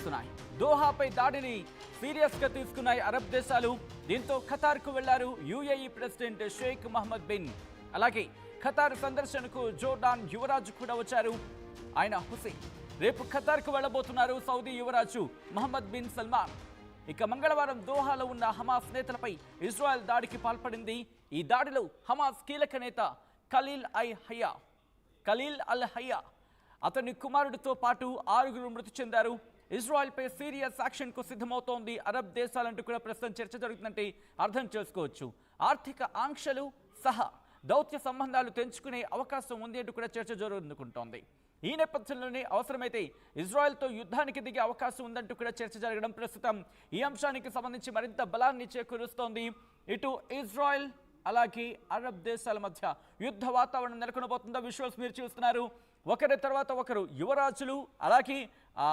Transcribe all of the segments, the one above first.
చేస్తున్నాయి. దోహాపై దాడిని సీరియస్ గా తీసుకున్నాయి అరబ్ దేశాలు. దీంతో ఖతార్ కు వెళ్లారు UAE president Sheikh Mohammed bin. అలాగే ఖతార్ సందర్శనకు జోర్డాన్ యువరాజు కూడా వచ్చారు, ఆయన హుసేన్. రేపు ఖతార్ కు వెళ్లబోతున్నారు సౌదీ యువరాజు మహమ్మద్ బిన్ సల్మాన్. ఇక మంగళవారం దోహాలో ఉన్న హమాస్ నేతలపై ఇజ్రాయెల్ దాడికి పాల్పడింది. ఈ దాడిలో హమాస్ కీలక నేత ఖలీల్ అల్ హయ్యా అతని కుమారుడితో పాటు 6 మృతి చెందారు. ఇజ్రాయెల్పై సీరియస్ యాక్షన్కు సిద్ధమవుతోంది అరబ్ దేశాలంటూ కూడా ప్రస్తుతం చర్చ జరుగుతుందంటే అర్థం చేసుకోవచ్చు. ఆర్థిక ఆంక్షలు సహా దౌత్య సంబంధాలు తెంచుకునే అవకాశం ఉంది అంటూ కూడా చర్చ జరుగుతుంటుంది. ఈ నేపథ్యంలోనే అవసరమైతే ఇజ్రాయెల్తో యుద్ధానికి దిగే అవకాశం ఉందంటూ కూడా చర్చ జరగడం ప్రస్తుతం ఈ అంశానికి సంబంధించి మరింత బలాన్ని చేకూరుస్తోంది. ఇటు ఇజ్రాయెల్ అలాగే అరబ్ దేశాల మధ్య యుద్ధ వాతావరణం నెలకొనబోతుందో విజువల్స్ మీరు చూస్తున్నారు. ఒకరి తర్వాత ఒకరు యువరాజులు అలాగే ఆ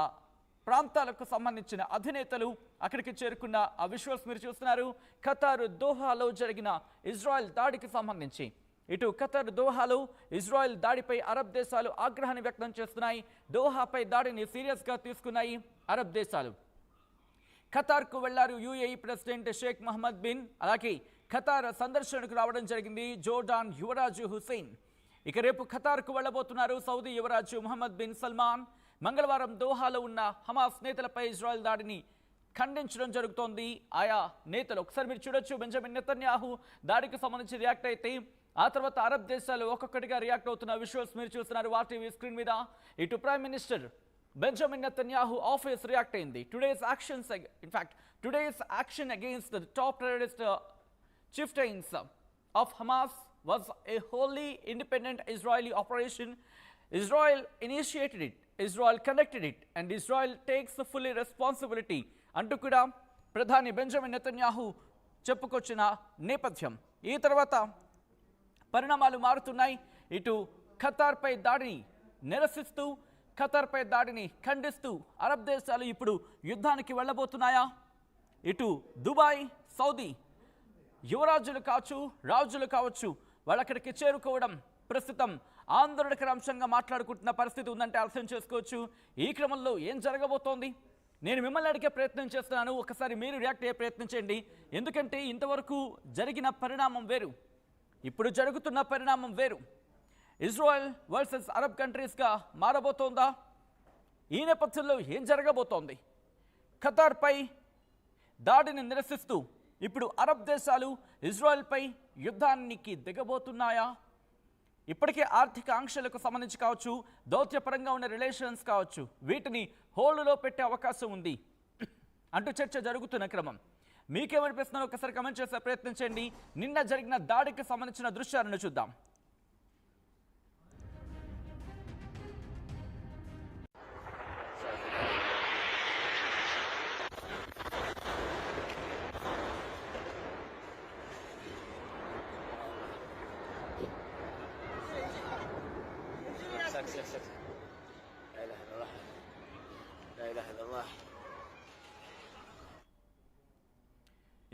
ప్రాంతాలకు సంబంధించిన అధినేతలు అక్కడికి చేరుకున్న ఆ విజువల్స్ మీరు చూస్తున్నారు. ఖతార్ దోహాలో జరిగిన ఇజ్రాయెల్ దాడికి సంబంధించి ఇటు ఖతార్ దోహాలో ఇజ్రాయెల్ దాడిపై అరబ్ దేశాలు ఆగ్రహాన్ని వ్యక్తం చేస్తున్నాయి. దోహాపై దాడిని సీరియస్గా తీసుకున్నాయి అరబ్ దేశాలు. ఖతార్కు వెళ్లారు UAE president Sheikh Mohammed bin. అలాగే ఖతార్ సందర్శనకు రావడం జరిగింది జోర్డాన్ యువరాజు హుసేన్. ఇక రేపు ఖతార్కు వెళ్లబోతున్నారు సౌదీ యువరాజు మహమ్మద్ బిన్ సల్మాన్. మంగళవారం దోహాలో ఉన్న హమాస్ నేతలపై ఇజ్రాయెల్ దాడిని ఖండించడం జరుగుతోంది. ఆయా నేతలు ఒకసారి మీరు చూడొచ్చు. బెంజమిన్ నెతన్యాహు దాడికి సంబంధించి రియాక్ట్ అయితే ఆ తర్వాత అరబ్ దేశాలు ఒక్కొక్కటిగా రియాక్ట్ అవుతున్న విజువల్స్ మీరు చూస్తున్నారు వాటీవీ స్క్రీన్ మీద. ఇటు prime minister Benjamin Netanyahu office react అయింది. Today's action against the top terrorist chieftains of Hamas was a wholly independent Israeli operation. Israel initiated it, Israel conducted it, and Israel takes the full responsibility. అంటూ కూడా ప్రధాని Benjamin Netanyahu చెప్పుకొచ్చిన నేపథ్యం. ఈ తర్వాత పరిణామాలు మారుతున్నాయి. ఇటు ఖతార్పై దాడిని నిరసిస్తూ ఖతార్పై దాడిని ఖండిస్తూ అరబ్ దేశాలు ఇప్పుడు యుద్ధానికి వెళ్ళబోతున్నాయా? ఇటు దుబాయ్ సౌదీ యువరాజులు కావచ్చు రాజులు కావచ్చు వాళ్ళు అక్కడికి చేరుకోవడం ప్రస్తుతం ఆందోళనకర అంశంగా మాట్లాడుకుంటున్న పరిస్థితి ఉందంటే అర్థం చేసుకోవచ్చు. ఈ క్రమంలో ఏం జరగబోతోంది నేను మిమ్మల్ని అడిగే ప్రయత్నం చేస్తున్నాను. ఒకసారి మీరు రియాక్ట్ అయ్యే ప్రయత్నం చేయండి. ఎందుకంటే ఇంతవరకు జరిగిన పరిణామం వేరు, ఇప్పుడు జరుగుతున్న పరిణామం వేరు. ఇజ్రాయెల్ వర్సెస్ అరబ్ కంట్రీస్గా మారబోతోందా? ఈ నేపథ్యంలో ఏం జరగబోతోంది? ఖతార్పై దాడిని నిరసిస్తూ ఇప్పుడు అరబ్ దేశాలు ఇజ్రాయెల్పై యుద్ధానికి దిగబోతున్నాయా? ఇప్పటికే ఆర్థిక ఆంక్షలకు సంబంధించి కావచ్చు, దౌత్యపరంగా ఉన్న రిలేషన్స్ కావచ్చు, వీటిని హోల్డ్లో పెట్టే అవకాశం ఉంది అంటూ చర్చ జరుగుతున్న క్రమం. మీకేమనిపిస్తున్నారో ఒకసారి కమెంట్ చేసే ప్రయత్నం చేయండి. నిన్న జరిగిన దాడికి సంబంధించిన దృశ్యాలను చూద్దాం.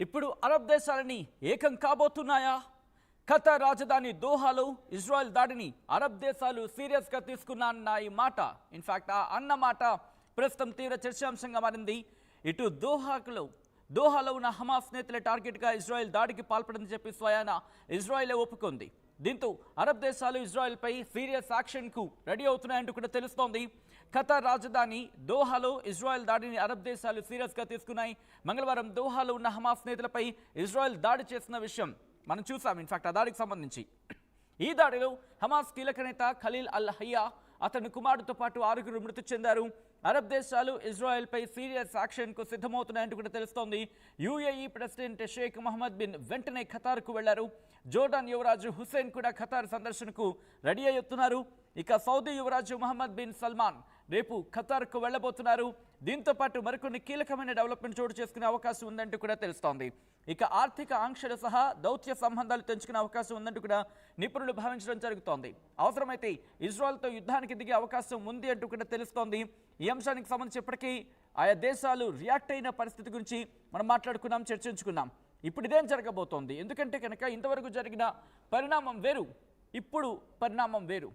ఇప్పుడు అరబ్ దేశాలని ఏకం కాబోతున్నాయా? ఖతార్ రాజధాని దోహాలో ఇజ్రాయెల్ దాడిని అరబ్ దేశాలు సీరియస్గా తీసుకున్న ఈ మాట, ఇన్ఫాక్ట్ ఆ అన్న మాట ప్రస్తుతం తీవ్ర చర్చాంశంగా మారింది. ఇటు దోహాలో ఉన్న హమాస్ నేతల టార్గెట్గా ఇజ్రాయెల్ దాడికి పాల్పడిందని చెప్పి స్వయాన ఇజ్రాయెలే ఒప్పుకుంది. దీంతో అరబ్ దేశాలు ఇజ్రాయెల్పై సీరియస్ యాక్షన్కు రెడీ అవుతున్నాయంటూ కూడా తెలుస్తోంది. ఖతార్ రాజధాని దోహాలో ఇజ్రాయెల్ దాడిని అరబ్ దేశాలు సీరియస్గా తీసుకున్నాయి. మంగళవారం దోహాలో ఉన్న హమాస్ నేతలపై ఇజ్రాయెల్ దాడి చేసిన విషయం మనం చూసాం. ఇన్ఫాక్ట్ ఆ దాడికి సంబంధించి ఈ దాడిలో హమాస్ కీలక నేత ఖలీల్ అల్ హయ్యా అతని కుమారుడితో పాటు 6 మృతి చెందారు. అరబ్ దేశాలు ఇజ్రాయెల్పై సీరియస్ యాక్షన్కు సిద్ధమవుతున్నాయంటూ కూడా తెలుస్తోంది. UAE president Sheikh Mohammed bin వెంటనే ఖతార్కు వెళ్లారు. జోర్డాన్ యువరాజు హుసేన్ కూడా ఖతార్ సందర్శనకు రెడీ అయ్యుతున్నారు. ఇక సౌదీ యువరాజు మహమ్మద్ బిన్ సల్మాన్ రేపు ఖతార్కు వెళ్లబోతున్నారు. దీంతో పాటు మరికొన్ని కీలకమైన డెవలప్మెంట్ చోటు చేసుకునే అవకాశం ఉందంటూ కూడా తెలుస్తోంది. ఇక ఆర్థిక ఆంక్షలు సహా దౌత్య సంబంధాలు తెంచుకునే అవకాశం ఉందంటూ కూడా నిపుణులు భావించడం జరుగుతోంది. అవసరమైతే ఇజ్రాయెల్తో యుద్ధానికి దిగే అవకాశం ఉంది అంటూ కూడా తెలుస్తోంది. ఈ అంశానికి సంబంధించి ఇప్పటికీ ఆయా దేశాలు రియాక్ట్ అయిన పరిస్థితి గురించి మనం మాట్లాడుకున్నాం, చర్చించుకున్నాం. ఇప్పుడు ఇదేం జరగబోతోంది? ఎందుకంటే కనుక ఇంతవరకు జరిగిన పరిణామం వేరు, ఇప్పుడు పరిణామం వేరు.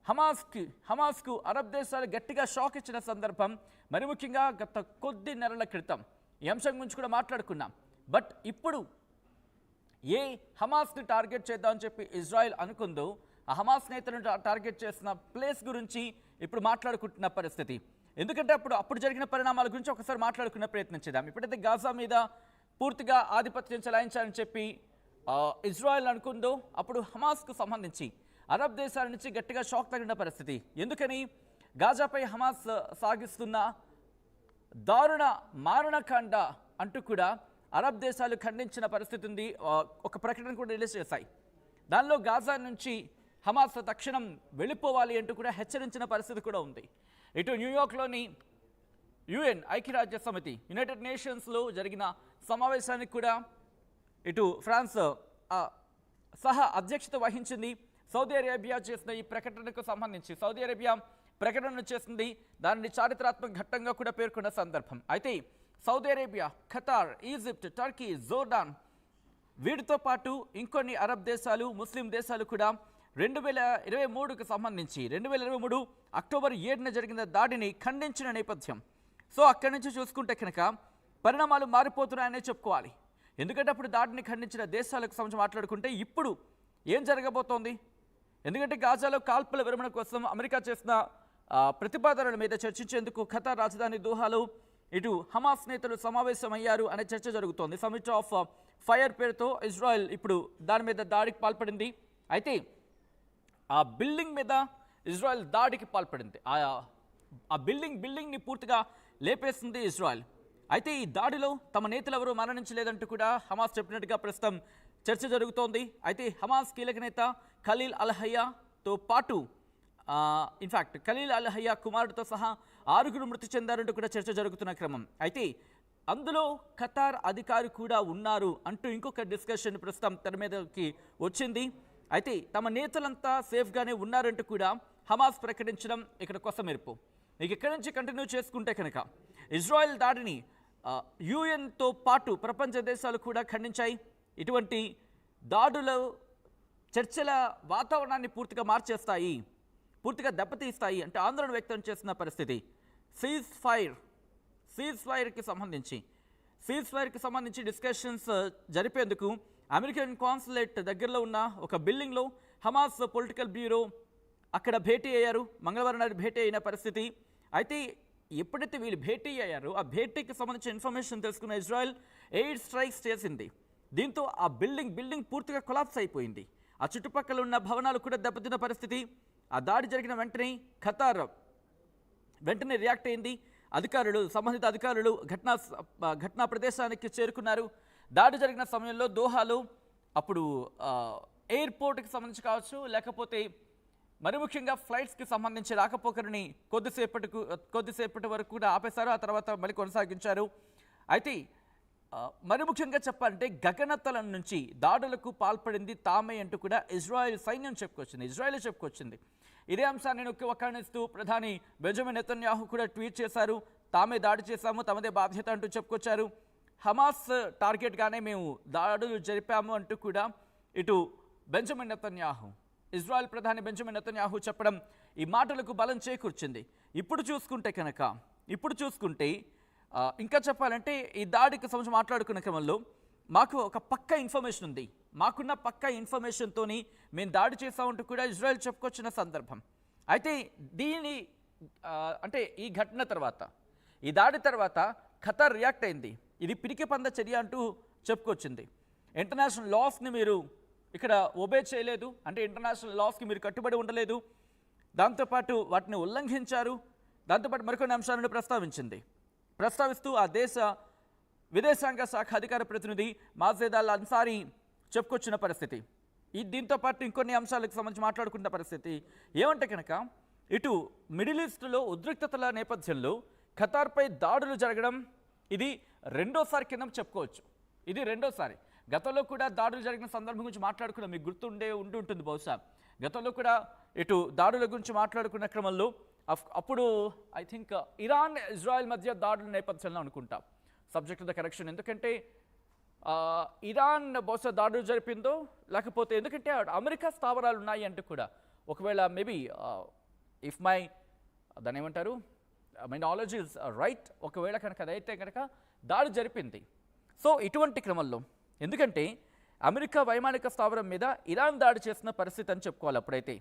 హమాస్కు అరబ్ దేశాలు గట్టిగా షాక్ ఇచ్చిన సందర్భం, మరి ముఖ్యంగా గత కొద్ది నెలల క్రితం ఈ అంశం గురించి కూడా మాట్లాడుకున్నాం. బట్ ఇప్పుడు ఏ హమాస్ని టార్గెట్ చేద్దామని చెప్పి ఇజ్రాయెల్ అనుకుందో, ఆ హమాస్ నేతలను టార్గెట్ చేసిన ప్లేస్ గురించి ఇప్పుడు మాట్లాడుకుంటున్న పరిస్థితి. ఎందుకంటే అప్పుడు జరిగిన పరిణామాల గురించి ఒకసారి మాట్లాడుకునే ప్రయత్నం చేద్దాం. ఇప్పుడైతే గాజా మీద పూర్తిగా ఆధిపత్యం చెలాయించాలని చెప్పి ఇజ్రాయెల్ అనుకుందో, అప్పుడు హమాస్కు సంబంధించి అరబ్ దేశాల నుంచి గట్టిగా షాక్ తగిన పరిస్థితి. ఎందుకని గాజాపై హమాస్ సాగిస్తున్న దారుణ మారణకాండ అంటూ కూడా అరబ్ దేశాలు ఖండించిన పరిస్థితి ఉంది. ఒక ప్రకటన కూడా రిలీజ్ చేశాయి. దానిలో గాజా నుంచి హమాస్ తక్షణం వెళ్ళిపోవాలి అంటూ కూడా హెచ్చరించిన పరిస్థితి కూడా ఉంది. ఇటు న్యూయార్క్లోని యుఎన్ ఐక్యరాజ్య సమితి యునైటెడ్ నేషన్స్లో జరిగిన సమావేశానికి కూడా ఇటు ఫ్రాన్స్ సహా అధ్యక్షత వహించింది. సౌదీ అరేబియా చేసిన ఈ ప్రకటనకు సంబంధించి సౌదీ అరేబియా ప్రకటన చేసింది. దానిని చారిత్రాత్మక ఘట్టంగా కూడా పేర్కొన్న సందర్భం. అయితే Saudi Arabia, Qatar, Egypt, Turkey, Jordan వీటితో పాటు ఇంకొన్ని అరబ్ దేశాలు, ముస్లిం దేశాలు కూడా 2023కు సంబంధించి 2023 అక్టోబర్ 7న జరిగిన దాడిని ఖండించిన నేపథ్యం. సో అక్కడి నుంచి చూసుకుంటే కనుక పరిణామాలు మారిపోతున్నాయనే చెప్పుకోవాలి. ఎందుకంటే అప్పుడు దాడిని ఖండించిన దేశాలకు సంబంధించి మాట్లాడుకుంటే ఇప్పుడు ఏం జరగబోతోంది? ఎందుకంటే గాజాలో కాల్పుల విరమణ కోసం అమెరికా చేసిన ప్రతిపాదనల మీద చర్చించేందుకు ఖతార్ రాజధాని దోహాలో ఇటు హమాస్ నేతలు సమావేశమయ్యారు అనే చర్చ జరుగుతోంది. సమిట్ ఆఫ్ ఫైర్ పేరుతో ఇజ్రాయెల్ ఇప్పుడు దాని మీద దాడికి పాల్పడింది. అయితే ఆ బిల్డింగ్ మీద ఇజ్రాయెల్ దాడికి పాల్పడింది. ఆ బిల్డింగ్ని పూర్తిగా లేపేసింది ఇజ్రాయెల్. అయితే ఈ దాడిలో తమ నేతలు ఎవరూ మరణించలేదంటూ కూడా హమాస్ చెప్పినట్టుగా ప్రస్తుతం చర్చ జరుగుతోంది. అయితే హమాస్ కీలక నేత ఖలీల్ అల్ హయ్యాతో పాటు ఇన్ఫ్యాక్ట్ ఖలీల్ అల్ హయ్యా కుమారుడితో సహా 6 మృతి చెందారంటూ కూడా చర్చ జరుగుతున్న క్రమం. అయితే అందులో ఖతార్ అధికారి కూడా ఉన్నారు అంటూ ఇంకొక డిస్కషన్ ప్రస్తుతం తెర మీదకి వచ్చింది. అయితే తమ నేతలంతా సేఫ్గానే ఉన్నారంటూ కూడా హమాస్ ప్రకటించడం ఇక్కడ కొసమెరుపు. ఇక ఇక్కడి నుంచి కంటిన్యూ చేసుకుంటే కనుక ఇజ్రాయెల్ దాడిని యుఎన్తో పాటు ప్రపంచ దేశాలు కూడా ఖండించాయి. ఇటువంటి దాడులు చర్చల వాతావరణాన్ని పూర్తిగా మార్చేస్తాయి, పూర్తిగా దెబ్బతీస్తాయి అంటే ఆందోళన వ్యక్తం చేస్తున్న పరిస్థితి. సీజ్ ఫైర్కి సంబంధించి డిస్కషన్స్ జరిపేందుకు అమెరికన్ కాన్సులేట్ దగ్గరలో ఉన్న ఒక బిల్డింగ్లో హమాస్ పొలిటికల్ బ్యూరో అక్కడ భేటీ అయ్యారు. మంగళవారం నాడు భేటీ అయిన పరిస్థితి. అయితే ఎప్పుడైతే వీళ్ళు భేటీ అయ్యారో ఆ భేటీకి సంబంధించిన ఇన్ఫర్మేషన్ తెలుసుకున్న ఇజ్రాయెల్ ఎయిర్ స్ట్రైక్స్ చేసింది. దీంతో ఆ బిల్డింగ్ పూర్తిగా కొలాప్స్ అయిపోయింది. ఆ చుట్టుపక్కల ఉన్న భవనాలు కూడా దెబ్బతిన్న పరిస్థితి. ఆ దాడి జరిగిన వెంటనే ఖతార్ వెంటనే రియాక్ట్ అయింది. సంబంధిత అధికారులు ఘటనా ప్రదేశానికి చేరుకున్నారు. దాడి జరిగిన సమయంలో దోహాలో అప్పుడు ఎయిర్పోర్ట్కి సంబంధించి కావచ్చు, లేకపోతే మరి ముఖ్యంగా ఫ్లైట్స్కి సంబంధించి రాకపోకలని కొద్దిసేపటి వరకు కూడా ఆపేశారు. ఆ తర్వాత మళ్ళీ కొనసాగించారు. అయితే మరి ముఖ్యంగా చెప్పాలంటే గగనతలం నుంచి దాడులకు పాల్పడింది తామే అంటూ కూడా ఇజ్రాయెల్ సైన్యం చెప్పుకొచ్చింది. ఇదే అంశాన్ని వక్కాణిస్తూ ప్రధాని బెంజమిన్ నెతన్యాహు కూడా ట్వీట్ చేశారు. తామే దాడి చేశాము, తమదే బాధ్యత అంటూ చెప్పుకొచ్చారు. హమాస్ టార్గెట్గానే మేము దాడులు జరిపాము అంటూ కూడా ఇటు బెంజమిన్ నెతన్యాహు, ఇజ్రాయెల్ ప్రధాని బెంజమిన్ నెతన్యాహు చెప్పడం ఈ మాటలకు బలం చేకూర్చింది. ఇప్పుడు చూసుకుంటే ఇంకా చెప్పాలంటే ఈ దాడికి సంబంధించి మాట్లాడుకున్న క్రమంలో మాకు ఒక పక్కా ఇన్ఫర్మేషన్ ఉంది. మాకున్న పక్కా ఇన్ఫర్మేషన్తోని మేము దాడి చేసామంటూ కూడా ఇజ్రాయెల్ చెప్పుకొచ్చిన సందర్భం. అయితే అంటే ఈ ఘటన తర్వాత, ఈ దాడి తర్వాత ఖతార్ రియాక్ట్ అయింది. ఇది పిరికి పంద చర్య అంటూ చెప్పుకొచ్చింది. ఇంటర్నేషనల్ లాస్ని మీరు ఇక్కడ ఒబే చేయలేదు, అంటే ఇంటర్నేషనల్ లాస్కి మీరు కట్టుబడి ఉండలేదు, దాంతోపాటు వాటిని ఉల్లంఘించారు. దాంతోపాటు మరికొన్ని అంశాలను ప్రస్తావిస్తూ ఆ దేశ విదేశాంగ శాఖ అధికార ప్రతినిధి మాజేద్ అల్ అన్సారీ చెప్పుకొచ్చిన పరిస్థితి. దీంతో పాటు ఇంకొన్ని అంశాలకు సంబంధించి మాట్లాడుకున్న పరిస్థితి ఏమంటే కనుక ఇటు మిడిల్ ఈస్ట్లో ఉద్రిక్తతల నేపథ్యంలో ఖతార్పై దాడులు జరగడం ఇది రెండోసారి కింద చెప్పుకోవచ్చు. ఇది రెండోసారి. గతంలో కూడా దాడులు జరిగిన సందర్భం గురించి మాట్లాడుకున్నాం, మీకు ఉంటుంది బహుశా. గతంలో కూడా ఇటు దాడుల గురించి మాట్లాడుకున్న క్రమంలో అప్పుడు ఐ థింక్ ఇరాన్ ఇజ్రాయెల్ మధ్య దాడుల నేపథ్యంలో అనుకుంటా, సబ్జెక్ట్ ద కరెక్షన్. ఎందుకంటే ఇరాన్ బహుశా దాడులు జరిపిందో, లేకపోతే ఎందుకంటే అమెరికా స్థావరాలు ఉన్నాయి అంటూ కూడా ఒకవేళ మేబీ ఇఫ్ దాన్ని ఏమంటారు మై నాలెడ్జ్ ఈజ్ రైట్, ఒకవేళ కనుక అదైతే కనుక దాడి జరిపింది. సో ఇటువంటి క్రమంలో ఎందుకంటే అమెరికా వైమానిక స్థావరం మీద ఇరాన్ దాడి చేసిన పరిస్థితి అని చెప్పుకోవాలి అప్పుడైతే.